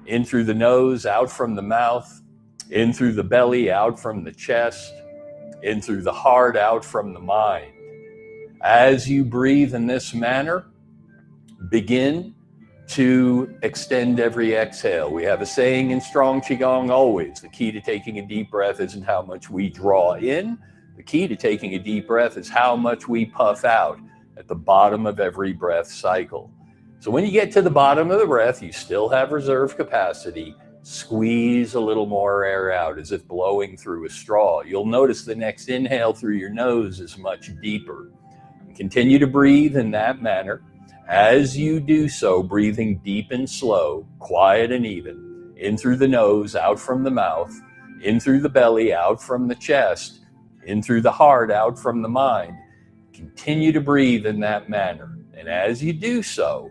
In through the nose, out from the mouth. In through the belly, out from the chest. In through the heart, out from the mind. As you breathe in this manner, begin to extend every exhale. We have a saying in Strong Qigong always, the key to taking a deep breath isn't how much we draw in. The key to taking a deep breath is how much we puff out at the bottom of every breath cycle. So when you get to the bottom of the breath, you still have reserve capacity. Squeeze a little more air out as if blowing through a straw. You'll notice the next inhale through your nose is much deeper. Continue to breathe in that manner. As you do so, breathing deep and slow, quiet and even, in through the nose, out from the mouth, in through the belly, out from the chest, in through the heart, out from the mind. Continue to breathe in that manner. And as you do so,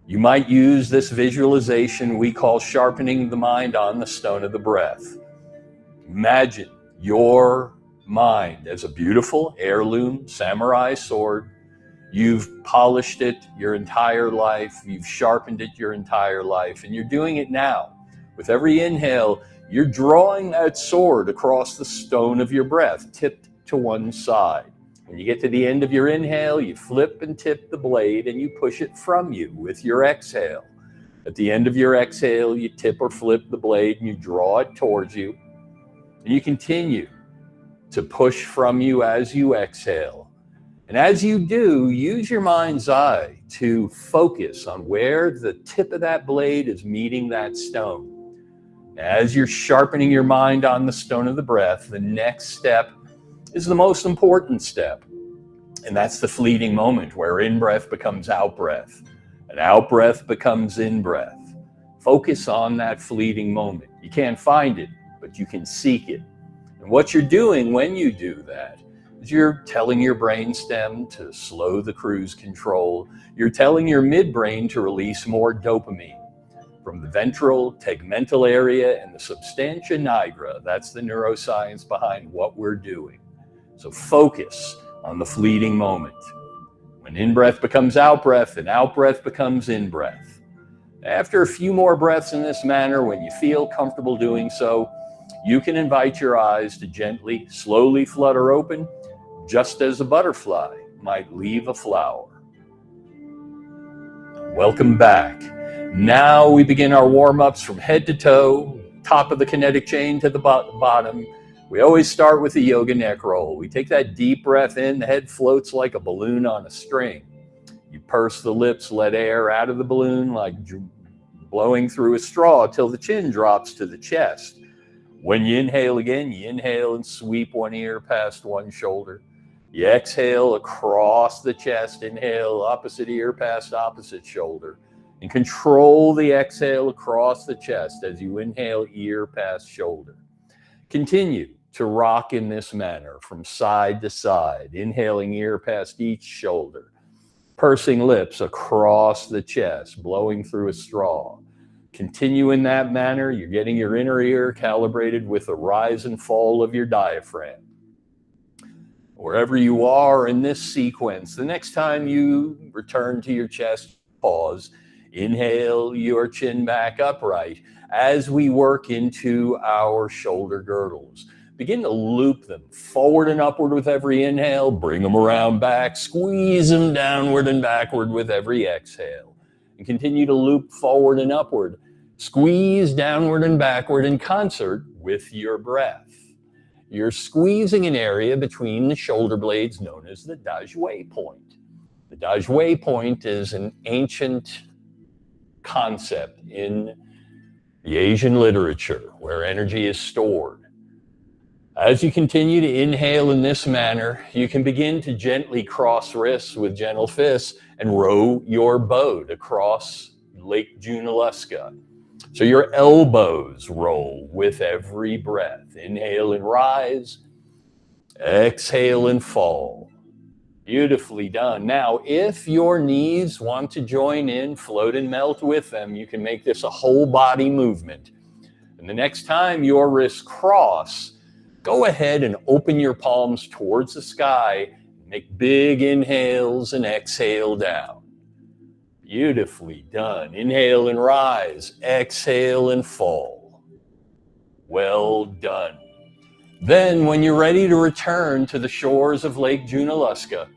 you might use this visualization we call sharpening the mind on the stone of the breath. Imagine your mind as a beautiful heirloom samurai sword. You've polished it your entire life. You've sharpened it your entire life. And you're doing it now. With every inhale, you're drawing that sword across the stone of your breath, tipped to one side. When you get to the end of your inhale, you flip and tip the blade and you push it from you with your exhale. At the end of your exhale, you tip or flip the blade and you draw it towards you. And you continue to push from you as you exhale. And as you do, use your mind's eye to focus on where the tip of that blade is meeting that stone. As you're sharpening your mind on the stone of the breath, the next step is the most important step. And that's the fleeting moment where in-breath becomes out-breath and out-breath becomes in-breath. Focus on that fleeting moment. You can't find it, but you can seek it. And what you're doing when you do that, you're telling your brainstem to slow the cruise control. You're telling your midbrain to release more dopamine from the ventral tegmental area and the substantia nigra. That's the neuroscience behind what we're doing. So focus on the fleeting moment. When in-breath becomes out-breath and out-breath becomes in-breath. After a few more breaths in this manner, when you feel comfortable doing so, you can invite your eyes to gently, slowly flutter open, just as a butterfly might leave a flower. Welcome back. Now we begin our warm-ups from head to toe, top of the kinetic chain to the bottom. We always start with the yoga neck roll. We take that deep breath in, the head floats like a balloon on a string. You purse the lips, let air out of the balloon like blowing through a straw till the chin drops to the chest. When you inhale again, you inhale and sweep one ear past one shoulder. You exhale across the chest, inhale opposite ear past opposite shoulder, and control the exhale across the chest as you inhale ear past shoulder. Continue to rock in this manner from side to side, inhaling ear past each shoulder, pursing lips across the chest, blowing through a straw. Continue in that manner. You're getting your inner ear calibrated with the rise and fall of your diaphragm. Wherever you are in this sequence, the next time you return to your chest, pause, inhale your chin back upright as we work into our shoulder girdles. Begin to loop them forward and upward with every inhale, bring them around back, squeeze them downward and backward with every exhale. And continue to loop forward and upward, squeeze downward and backward in concert with your breath. You're squeezing an area between the shoulder blades known as the Daj point. The Daj point is an ancient concept in the Asian literature where energy is stored. As you continue to inhale in this manner, you can begin to gently cross wrists with gentle fists and row your boat across Lake Junaluska. So your elbows roll with every breath. Inhale and rise. Exhale and fall. Beautifully done. Now, if your knees want to join in, float and melt with them, you can make this a whole body movement. And the next time your wrists cross, go ahead and open your palms towards the sky. Make big inhales and exhale down. Beautifully done. Inhale and rise. Exhale and fall. Well done. Then, when you're ready to return to the shores of Lake Junaluska,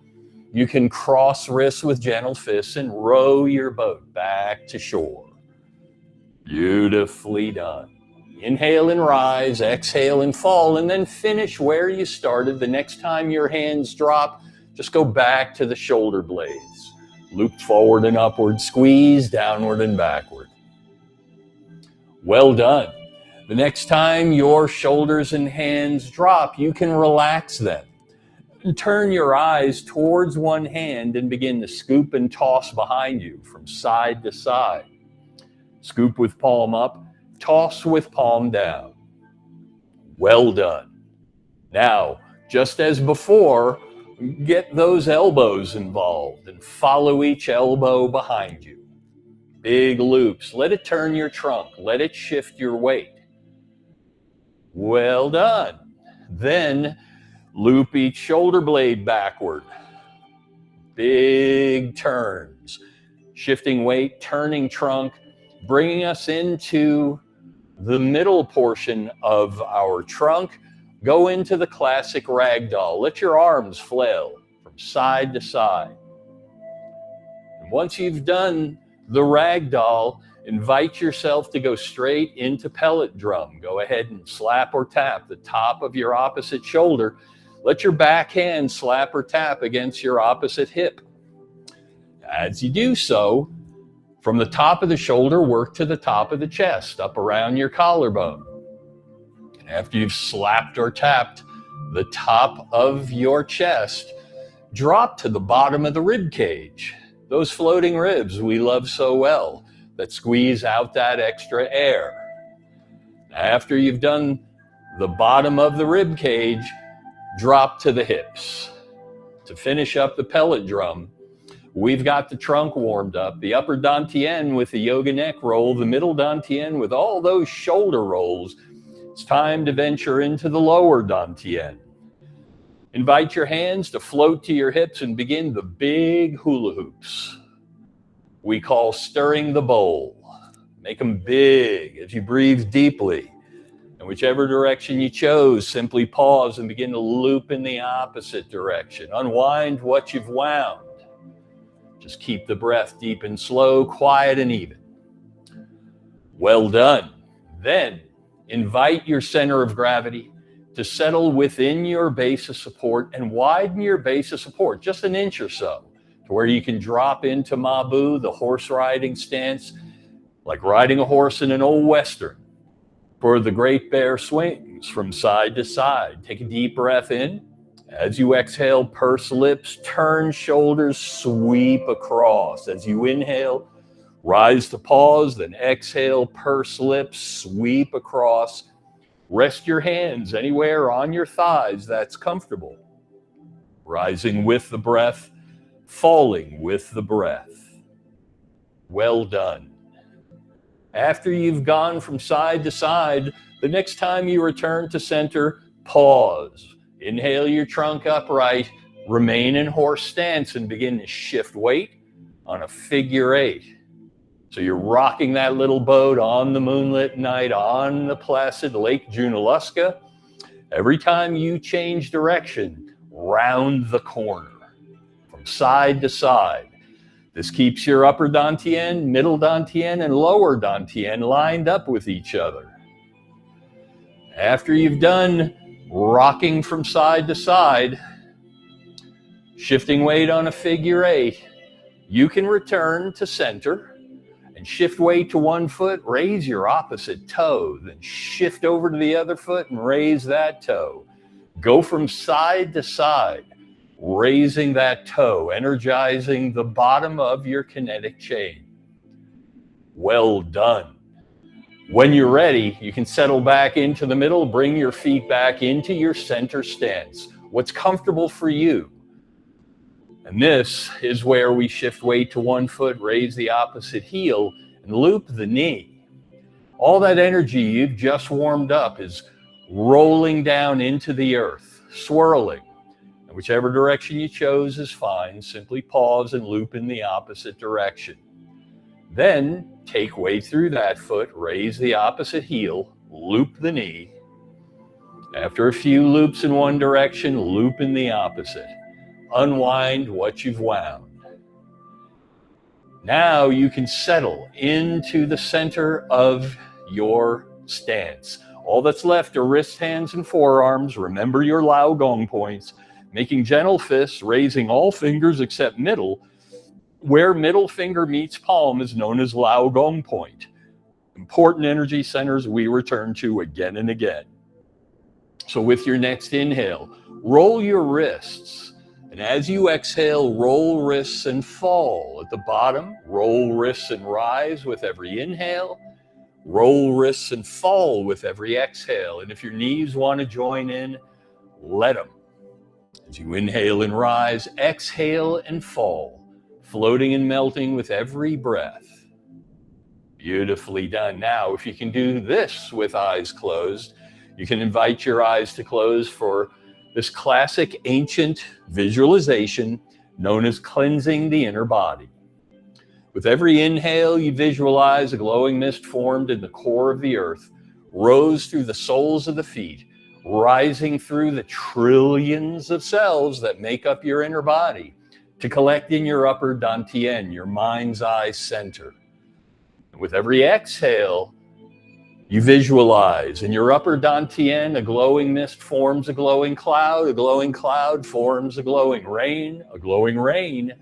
you can cross wrists with gentle fists and row your boat back to shore. Beautifully done. Inhale and rise, exhale and fall, and then finish where you started. The next time your hands drop, just go back to the shoulder blades. Loop forward and upward, squeeze downward and backward. Well done. The next time your shoulders and hands drop, you can relax them. And turn your eyes towards one hand and begin to scoop and toss behind you from side to side. Scoop with palm up, toss with palm down. Well done. Now, just as before, get those elbows involved and follow each elbow behind you. Big loops. Let it turn your trunk. Let it shift your weight. Well done. Then loop each shoulder blade backward. Big turns. Shifting weight, turning trunk, bringing us into the middle portion of our trunk. Go into the classic Ragdoll. Let your arms flail from side to side. And once you've done the Ragdoll, invite yourself to go straight into Pellet drum. Go ahead and slap or tap the top of your opposite shoulder. Let your back hand slap or tap against your opposite hip. As you do so, from the top of the shoulder, work to the top of the chest, up around your collarbone. And after you've slapped or tapped the top of your chest, drop to the bottom of the rib cage. Those floating ribs we love so well that squeeze out that extra air. After you've done the bottom of the rib cage, drop to the hips. To finish up the pellet drum, we've got the trunk warmed up, the upper Dantenne with the yoga neck roll, the middle Dantenne with all those shoulder rolls. It's time to venture into the lower Dantenne. Invite your hands to float to your hips and begin the big hula hoops we call stirring the bowl. Make them big as you breathe deeply. And whichever direction you chose, simply pause and begin to loop in the opposite direction. Unwind what you've wound. Just keep the breath deep and slow, quiet and even. Well done. Then invite your center of gravity to settle within your base of support and widen your base of support just an inch or so to where you can drop into Maboo, the horse riding stance, like riding a horse in an old Western. For the great bear swings from side to side. Take a deep breath in. As you exhale, purse lips, turn shoulders, sweep across. As you inhale, rise to pause, then exhale, purse lips, sweep across. Rest your hands anywhere on your thighs that's comfortable. Rising with the breath, falling with the breath. Well done. After you've gone from side to side, the next time you return to center, pause. Inhale your trunk upright, remain in horse stance and begin to shift weight on a figure eight. So you're rocking that little boat on the moonlit night on the placid Lake Junaluska. Every time you change direction, round the corner from side to side. This keeps your upper Dantenne, middle Dantenne, and lower Dantenne lined up with each other. After you've done rocking from side to side, shifting weight on a figure eight, you can return to center and shift weight to one foot, raise your opposite toe, then shift over to the other foot and raise that toe. Go from side to side, raising that toe, energizing the bottom of your kinetic chain. Well done. When you're ready, you can settle back into the middle, bring your feet back into your center stance. What's comfortable for you? And this is where we shift weight to one foot, raise the opposite heel, and loop the knee. All that energy you've just warmed up is rolling down into the earth, swirling. And whichever direction you chose is fine. Simply pause and loop in the opposite direction. Then take weight through that foot, raise the opposite heel, loop the knee. After a few loops in one direction, loop in the opposite. Unwind what you've wound. Now you can settle into the center of your stance. All that's left are wrists, hands, and forearms. Remember your Lao Gong points. Making gentle fists, raising all fingers except middle. Where middle finger meets palm is known as Lao Gong point. Important energy centers we return to again and again. So with your next inhale, roll your wrists. And as you exhale, roll wrists and fall. At the bottom, roll wrists and rise with every inhale. Roll wrists and fall with every exhale. And if your knees want to join in, let them. As you inhale and rise, exhale and fall, floating and melting with every breath. Beautifully done. Now, if you can do this with eyes closed, you can invite your eyes to close for this classic ancient visualization known as cleansing the inner body. With every inhale, you visualize a glowing mist formed in the core of the earth, rose through the soles of the feet, rising through the trillions of cells that make up your inner body to collect in your upper Dantenne, your mind's eye center. And with every exhale, you visualize in your upper Dantenne, a glowing mist forms a glowing cloud forms a glowing rain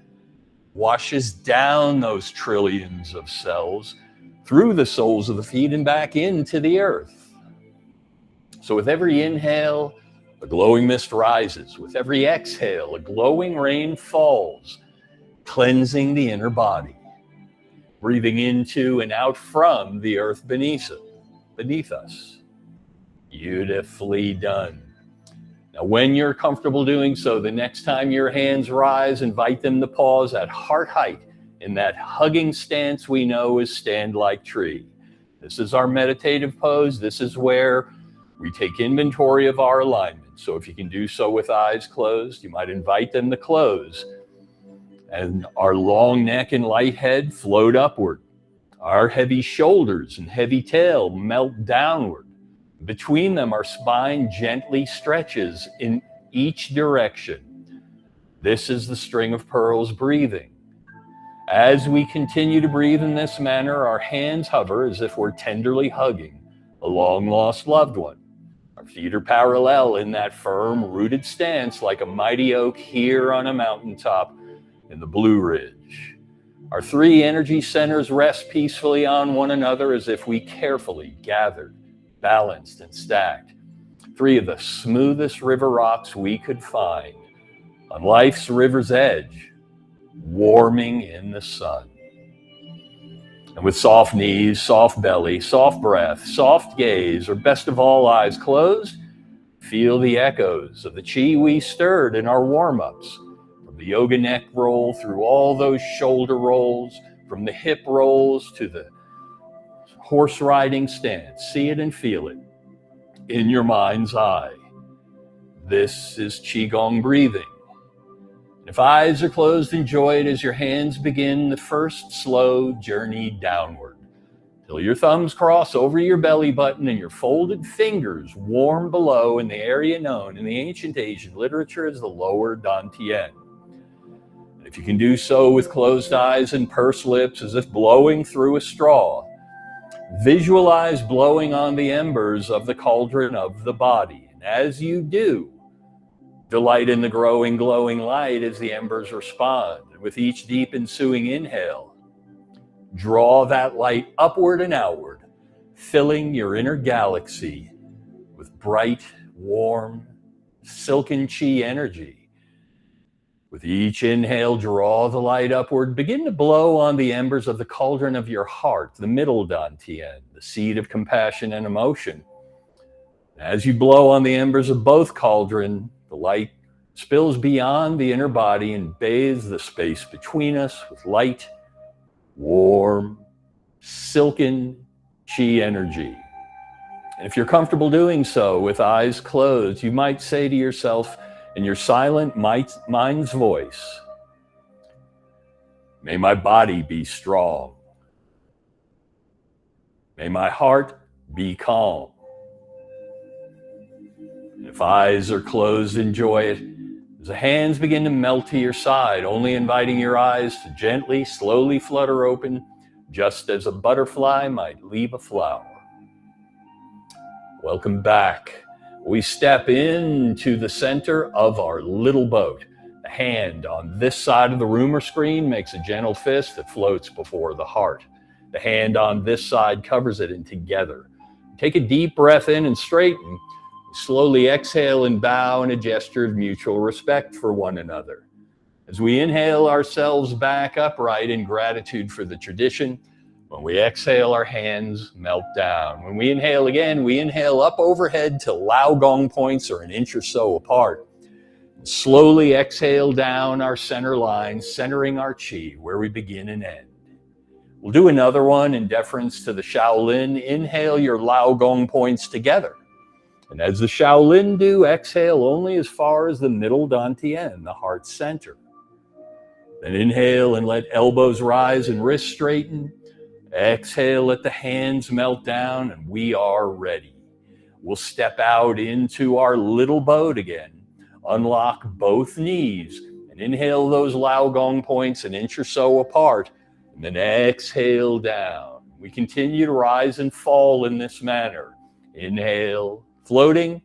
washes down those trillions of cells through the soles of the feet and back into the earth. So with every inhale, a glowing mist rises. With every exhale, a glowing rain falls, cleansing the inner body, breathing into and out from the earth beneath us. Beautifully done. Now, when you're comfortable doing so, the next time your hands rise, invite them to pause at heart height in that hugging stance we know as stand like tree. This is our meditative pose. This is where we take inventory of our alignment. So if you can do so with eyes closed, you might invite them to close. And our long neck and light head float upward. Our heavy shoulders and heavy tail melt downward. Between them, our spine gently stretches in each direction. This is the string of pearls breathing. As we continue to breathe in this manner, our hands hover as if we're tenderly hugging a long-lost loved one. Our feet are parallel in that firm, rooted stance like a mighty oak here on a mountaintop in the Blue Ridge. Our three energy centers rest peacefully on one another as if we carefully gathered, balanced, and stacked three of the smoothest river rocks we could find on life's river's edge, warming in the sun. And with soft knees, soft belly, soft breath, soft gaze, or best of all, eyes closed, feel the echoes of the chi we stirred in our warm-ups. The yoga neck roll through all those shoulder rolls, from the hip rolls to the horse riding stance. See it and feel it in your mind's eye. This is Qigong breathing. If eyes are closed, enjoy it as your hands begin the first slow journey downward, till your thumbs cross over your belly button and your folded fingers warm below in the area known in the ancient Asian literature as the lower Dantian. If you can do so with closed eyes and pursed lips as if blowing through a straw, visualize blowing on the embers of the cauldron of the body. And as you do, delight in the growing, glowing light as the embers respond. And with each deep ensuing inhale, draw that light upward and outward, filling your inner galaxy with bright, warm, silken chi energy. With each inhale, draw the light upward. Begin to blow on the embers of the cauldron of your heart, the middle Dantian, the seed of compassion and emotion. As you blow on the embers of both cauldron, the light spills beyond the inner body and bathes the space between us with light, warm, silken chi energy. And if you're comfortable doing so with eyes closed, you might say to yourself, in your silent mind's voice, may my body be strong. May my heart be calm. And if eyes are closed, enjoy it. As the hands begin to melt to your side, only inviting your eyes to gently, slowly flutter open, just as a butterfly might leave a flower. Welcome back. We step into the center of our little boat. The hand on this side of the room or screen makes a gentle fist that floats before the heart. The hand on this side covers it, and together. Take a deep breath in and straighten. Slowly exhale and bow in a gesture of mutual respect for one another. As we inhale ourselves back upright in gratitude for the tradition, when we exhale, our hands melt down. When we inhale again, we inhale up overhead till Lao Gong points are an inch or so apart. Slowly exhale down our center line, centering our chi where we begin and end. We'll do another one in deference to the Shaolin. Inhale your Lao Gong points together. And as the Shaolin do, exhale only as far as the middle Dantenne, the heart center. Then inhale and let elbows rise and wrists straighten. Exhale, let the hands melt down, and we are ready. We'll step out into our little boat again. Unlock both knees and inhale those Lao Gong points an inch or so apart, and then exhale down. We continue to rise and fall in this manner. Inhale, floating.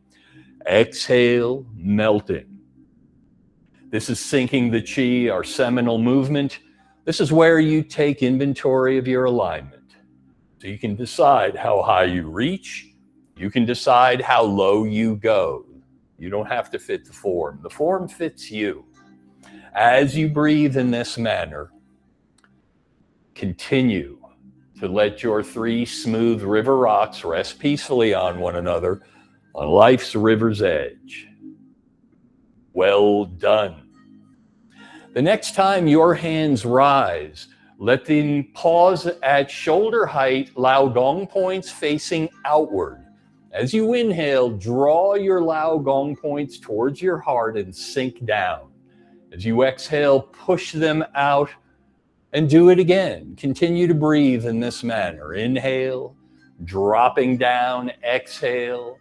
Exhale, melting. This is syncing the chi, our seminal movement. This is where you take inventory of your alignment. So you can decide how high you reach. You can decide how low you go. You don't have to fit the form. The form fits you. As you breathe in this manner, continue to let your three smooth river rocks rest peacefully on one another on life's river's edge. Well done. The next time your hands rise, let them pause at shoulder height, Lao Gong points facing outward. As you inhale, draw your Lao Gong points towards your heart and sink down. As you exhale, push them out and do it again. Continue to breathe in this manner. Inhale, dropping down, exhale,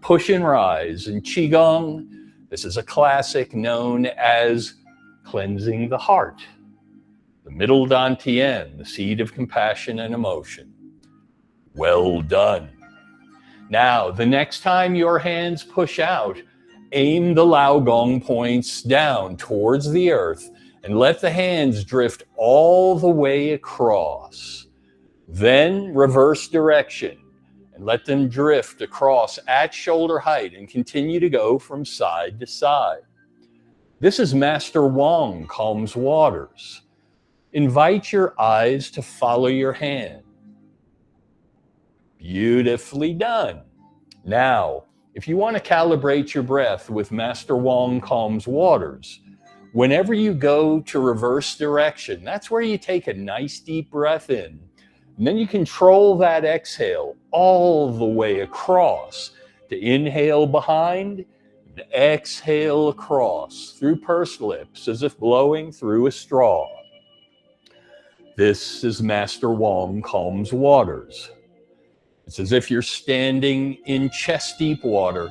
push and rise. In Qigong, this is a classic known as cleansing the heart. The middle Dantenne, the seed of compassion and emotion. Well done. Now, the next time your hands push out, aim the Lao Gong points down towards the earth and let the hands drift all the way across. Then reverse direction and let them drift across at shoulder height and continue to go from side to side. This is Master Wong calms waters. Invite your eyes to follow your hand. Beautifully done. Now, if you want to calibrate your breath with Master Wong calms waters, whenever you go to reverse direction, that's where you take a nice deep breath in. And then you control that exhale all the way across to inhale behind and exhale across through pursed lips as if blowing through a straw. This is Master Wong calms waters. It's as if you're standing in chest-deep water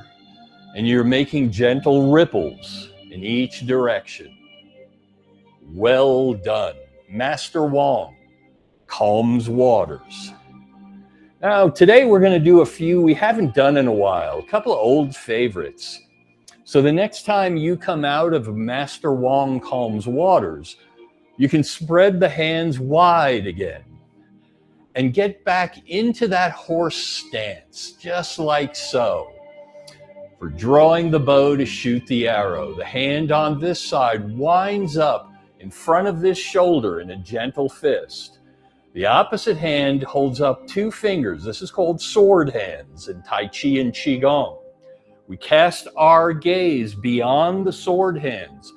and you're making gentle ripples in each direction. Well done. Master Wong calms waters. Now, today we're going to do a few we haven't done in a while, a couple of old favorites. So the next time you come out of Master Wong calms waters, you can spread the hands wide again and get back into that horse stance, just like so. For drawing the bow to shoot the arrow, the hand on this side winds up in front of this shoulder in a gentle fist. The opposite hand holds up two fingers. This is called sword hands in Tai Chi and Qigong. We cast our gaze beyond the sword hands.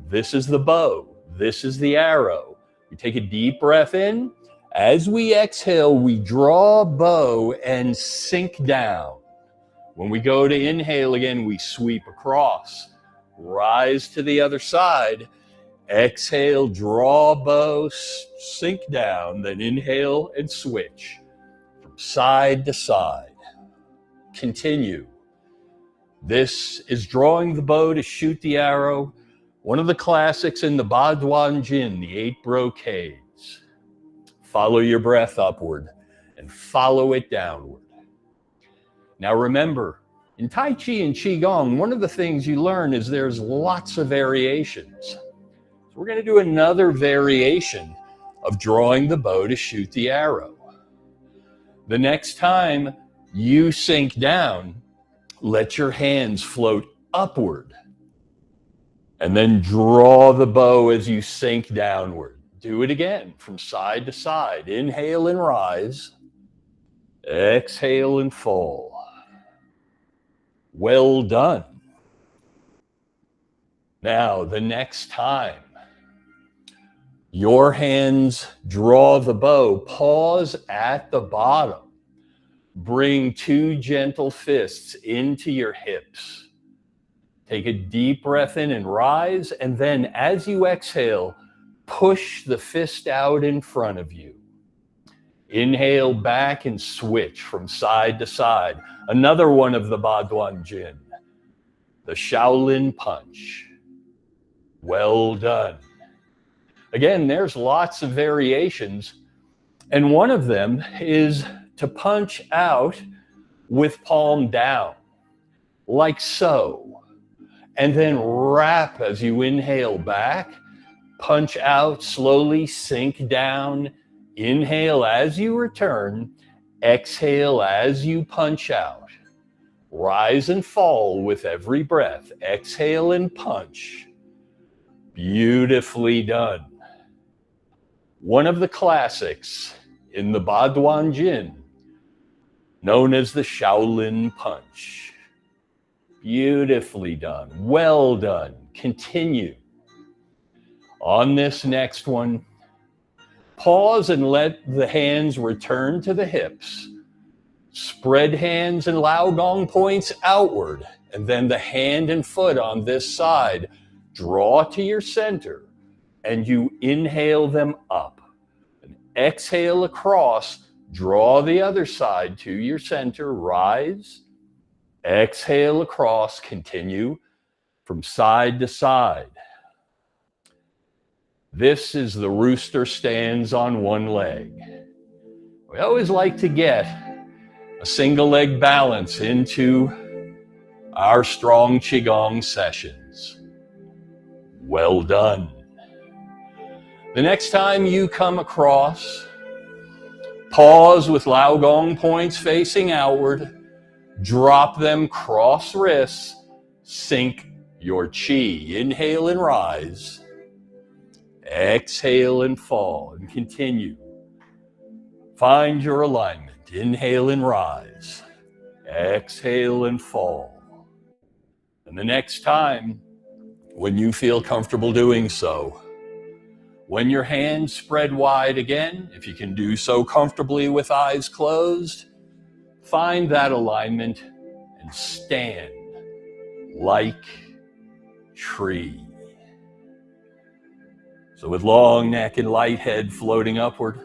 This is the bow. This is the arrow. We take a deep breath in. As we exhale, we draw bow and sink down. When we go to inhale again, we sweep across, rise to the other side, exhale, draw bow, sink down, then inhale and switch. From side to side. Continue. This is drawing the bow to shoot the arrow, one of the classics in the Baduanjin, the Eight Brocades. Follow your breath upward and follow it downward. Now remember, in Tai Chi and Qigong, one of the things you learn is there's lots of variations. So we're going to do another variation of drawing the bow to shoot the arrow. The next time you sink down, let your hands float upward and then draw the bow as you sink downward. Do it again from side to side. Inhale and rise. Exhale and fall. Well done. Now, the next time your hands draw the bow, pause at the bottom. Bring two gentle fists into your hips. Take a deep breath in and rise, and then as you exhale, push the fist out in front of you. Inhale back and switch from side to side. Another one of the Baduanjin, the Shaolin punch. Well done. Again, there's lots of variations, and one of them is to punch out with palm down, like so, and then wrap as you inhale back, punch out slowly, sink down, inhale as you return, exhale as you punch out. Rise and fall with every breath. Exhale and punch. Beautifully done. One of the classics in the Baduanjin, known as the Shaolin punch. Beautifully done. Well done. Continue. On this next one, pause and let the hands return to the hips. Spread hands and Lao Gong points outward, and then the hand and foot on this side. Draw to your center, and you inhale them up. And exhale across, draw the other side to your center, rise. Exhale across, continue from side to side. This is the Rooster stands on one leg. We always like to get a single leg balance into our Strong Qigong sessions. Well done. The next time you come across, pause with Lao Gong points facing outward, drop them cross wrists, sink your chi. Inhale and rise. Exhale and fall, and continue. Find your alignment. Inhale and rise. Exhale and fall. And the next time, when you feel comfortable doing so, when your hands spread wide again, if you can do so comfortably with eyes closed, find that alignment and stand like tree. So with long neck and light head floating upward,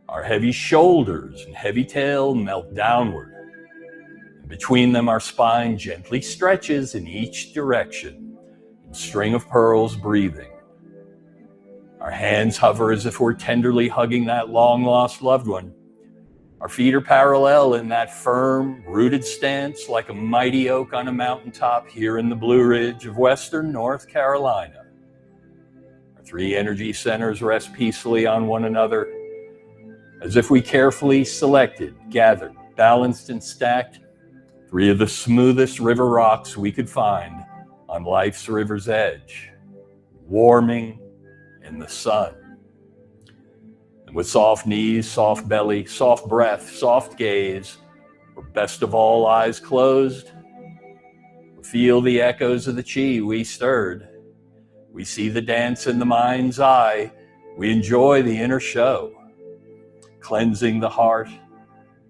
our heavy shoulders and heavy tail melt downward. And between them, our spine gently stretches in each direction, in string of pearls breathing. Our hands hover as if we're tenderly hugging that long-lost loved one. Our feet are parallel in that firm, rooted stance like a mighty oak on a mountaintop here in the Blue Ridge of western North Carolina. Our three energy centers rest peacefully on one another, as if we carefully selected, gathered, balanced, and stacked three of the smoothest river rocks we could find on life's river's edge, warming in the sun. And with soft knees, soft belly, soft breath, soft gaze, or best of all, eyes closed, we feel the echoes of the chi we stirred. We see the dance in the mind's eye. We enjoy the inner show. Cleansing the heart,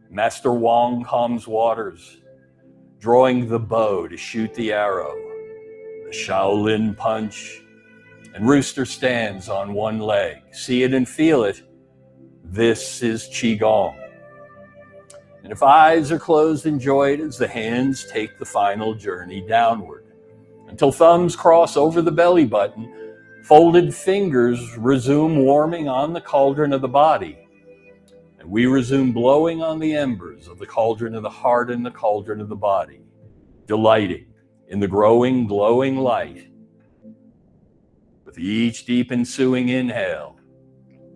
Master Wong calms waters, drawing the bow to shoot the arrow, the Shaolin punch, and Rooster stands on one leg. See it and feel it. This is Qigong. And if eyes are closed, enjoy it as the hands take the final journey downward until thumbs cross over the belly button. Folded fingers resume warming on the cauldron of the body. And we resume blowing on the embers of the cauldron of the heart and the cauldron of the body, delighting in the growing, glowing light. With each deep ensuing inhale,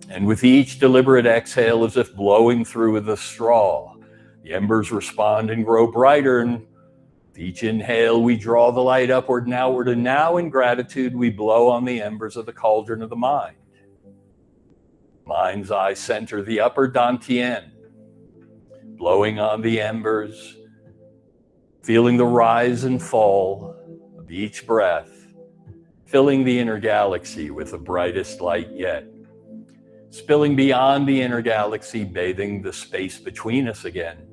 and with each deliberate exhale, as if blowing through with a straw, the embers respond and grow brighter. And with each inhale, we draw the light upward and outward. And now, in gratitude, we blow on the embers of the cauldron of the mind. Mind's eye center, the upper Dantenne, blowing on the embers, feeling the rise and fall of each breath, filling the inner galaxy with the brightest light yet, spilling beyond the inner galaxy, bathing the space between us again,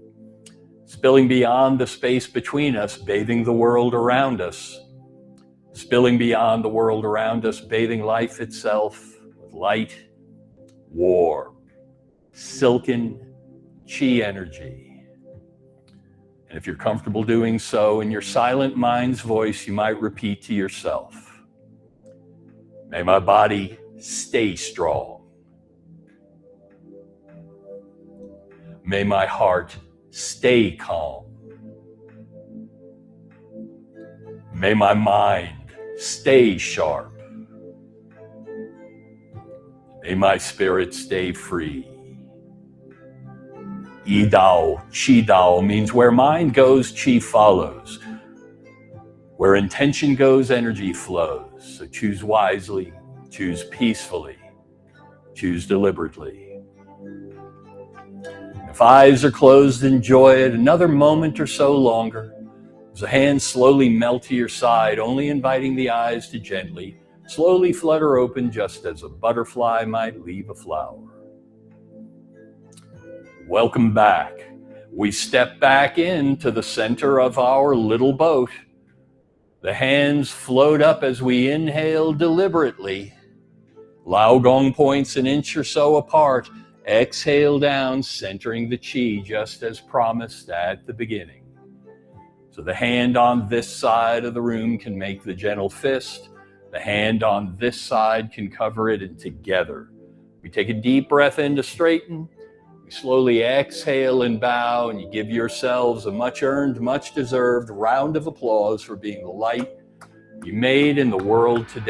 spilling beyond the space between us, bathing the world around us, spilling beyond the world around us, bathing life itself with light, warm, silken chi energy. And if you're comfortable doing so, in your silent mind's voice, you might repeat to yourself, may my body stay strong. May my heart stay calm. May my mind stay sharp. May my spirit stay free. Yi Dao, Qi Dao means where mind goes, Qi follows. Where intention goes, energy flows. So choose wisely, choose peacefully, choose deliberately. If eyes are closed, enjoy it another moment or so longer. As the hands slowly melt to your side, only inviting the eyes to gently, slowly flutter open, just as a butterfly might leave a flower. Welcome back. We step back into the center of our little boat. The hands float up as we inhale deliberately. Lao Gong points an inch or so apart. Exhale down, centering the chi just as promised at the beginning. So the hand on this side of the room can make the gentle fist. The hand on this side can cover it, and together we take a deep breath in to straighten. We slowly exhale and bow, and you give yourselves a much earned, much deserved round of applause for being the light you made in the world today.